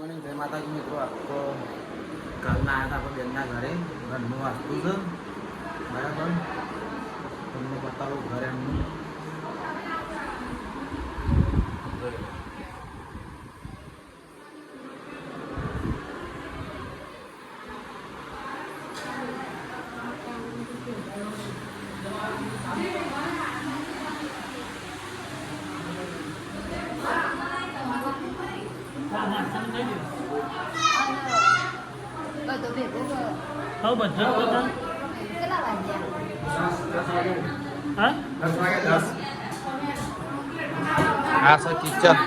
Morning જય માતાજી મિત્રો. તો કાલના આવ્યા હતા આપણે બેનના ઘરે. ઘરનું વાસ્તુ છે બરાબર. તમને બતાવું ઘરે એમનું. હા બધા બધા હા આ છે કિચન.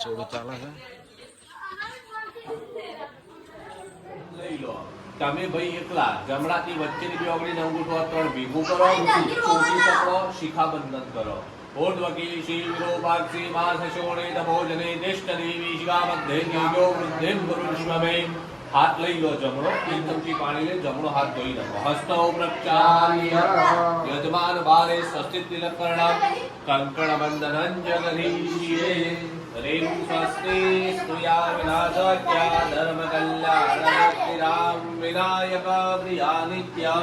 ચોરું ચાલે છે. લઈ લો તમે ભાઈ એકલા જમણાથી વચ્ચેની બે ઓગળી અંગૂઠો ત્રણ ભેગું કરો, ચોટી પકડો, શિખાબંધન કરો. ऊर्ध्वकी शीविरोपाक्षी मास शोणे तमोजने दिष्ट देवी शिवा मध्य नियो वृद्धिं गुरुष्वमे. हाथ लई लो जमणो, एकदमથી પાણી લે, જમણો હાથ ધોઈ નાખો. હસ્તો પ્રક્ષાલ્ય યજમાન બાલે સ્વસ્તિ તિલકર્ણમ કંકણ બંધનં જગદીશિયે. રેણુ સ્વસ્તિ સ્તુયા વિનાશક્યા ધર્મ કલ્યાણ વિનાયક પ્રિયા નિત્ય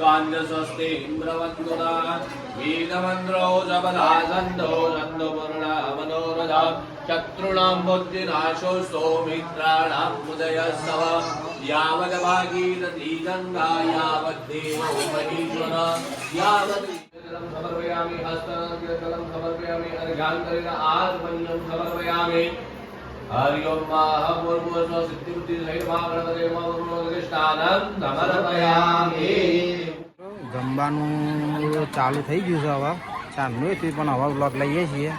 કાંડ સ્વસ્તિ ઇન્દ્રવંદના વેદમંત્રો જબલાસંદો નંદપૂર્ણા મનોરથા. શત્રુણાં બુદ્ધિનાશો સૌમિત્રાણાં ઉદયસ્તવ. યાવદ ભાગીરથી ગંગા યાવદ દેવો મહેશ્વર યાવદ સમર્પયામિ. હસ્તકલમ સમર્પયામિ. અર્ઘ્યાંતરેણ આત્મન્યં સમર્પયામિ. હરિ ઓમ મહાભૂર્ભુવઃ સિદ્ધિબુદ્ધિ સહિતમા ગણપતે મહાભૂર્ભુવઃ સમર્પયામિ. જમવાનું ચાલુ થઈ ગયું છે હવે. ચાલુ હતું પણ હવે બ્લોક લઈએ છીએ.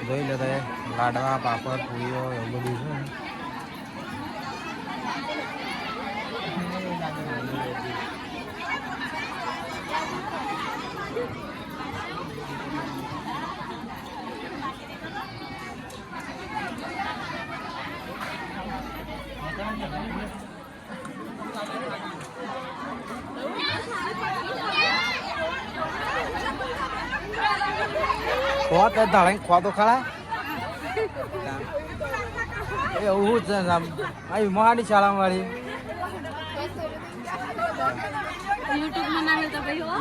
જોઈ લો તમે, લાડવા પાપડ પૂરીઓ એવું બધું છે. ખોવા તો ધાણે ખોવા તો ખરા એવું જ છે. આવી મહાની શાળા વાળી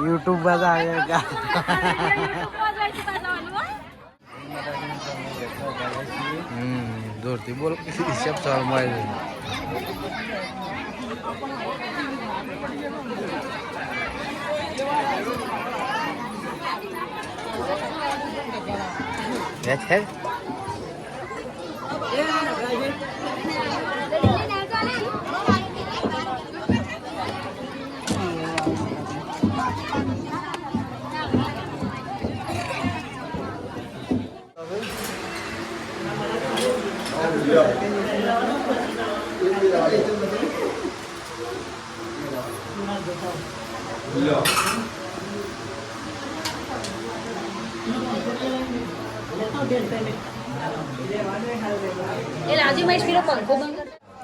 યુટ્યુબ બધા જોરથી બોલ. હિસાબ સવાલ મળે છે.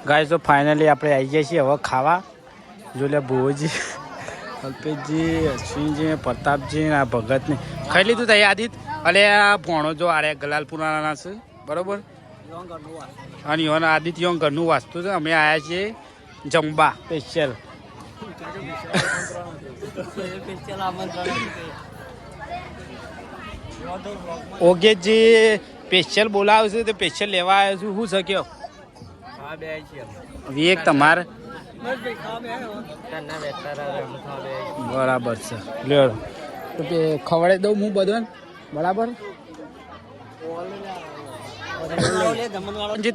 ગાઈસ, તો ફાઇનલી આપણે આવી ગયા છીએ હવે ખાવા. જો લે ભુવજી, અલ્પેશજી, અશ્વિનજી, પ્રતાપજી, આ ભગતને ખાઈ લીધું તા આદિત. અલે આ ભોણો જો આરે ગલાલપુરાના છે બરોબર. અને યોન આદિત્ય યોન ઘરનું વાસ્તુ છે. અમે આવ્યા છીએ જમવા સ્પેશિયલ. ઓગેજી સ્પેશિયલ બોલાવે છે તો સ્પેશિયલ લેવા આવ્યો છું. શું શક્યો વિવેક તમારે? બરાબર છે. લ્યો તો ખવડાવી દઉં હું બધો બરાબર.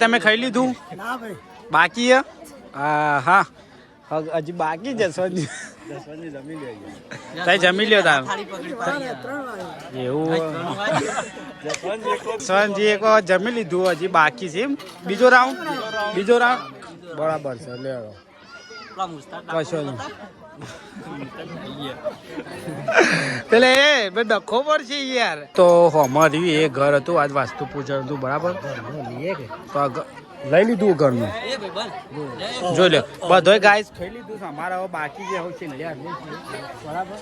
તમે ખાઈ લીધું? બાકી હા હજી બાકી છે. જમી લ્યો તાર એવું. સનજી એક જમી લીધું, હજી બાકી છે. બીજો રાઉન્ડ બરાબર છે. લે કશો નહીં પેલે એ બે ડખો પડશે યાર તો અમારું એ ઘર હતું આજ વાસ્તુ પૂજન હતું બરાબર તો લઈ લીધું ઘરનું જોઈ લે બધોય ગાય ખાઈ લીધું છે અમારા હવે બાકી જે હોય છે ને બરાબર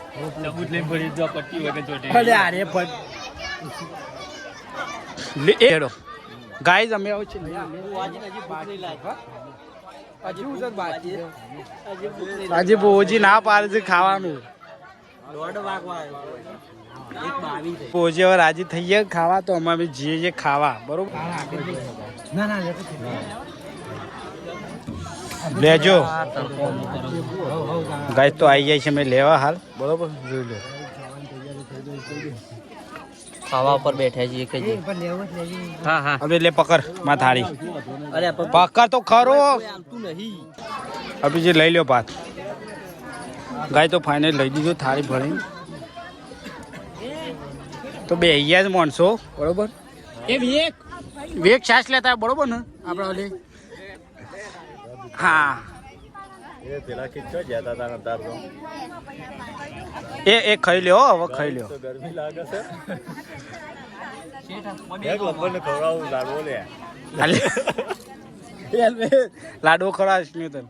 ગાય અમે આવું છે આજે બોજી ના પાડે છે ખાવાનું પોજી હવે રાજી થઈ ગયા ખાવા તો અમે જઈએ ખાવા બરોબર લેજો ગાય તો આવી જાય છે મેં લેવા હાલ બરોબર જોઈ લો ખાવા ઉપર બેઠા છીએ કે હા હા હવે લે પકડ માં થાળી પકડ તો ખરો અભી જે લઈ લ્યો ભાત ગાય તો ફાઇનલ લઈ દીધો થાળી ભરીને તો બે અહીંયા જ માણસો બરોબર એ વેક છાશ લેતા બરોબર ને આપણે ઓલી હા એ ખાઈ લ્યો હવે ખાઈ લ્યો લાડવો ખવડાવીશ ને તને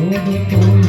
Thank you.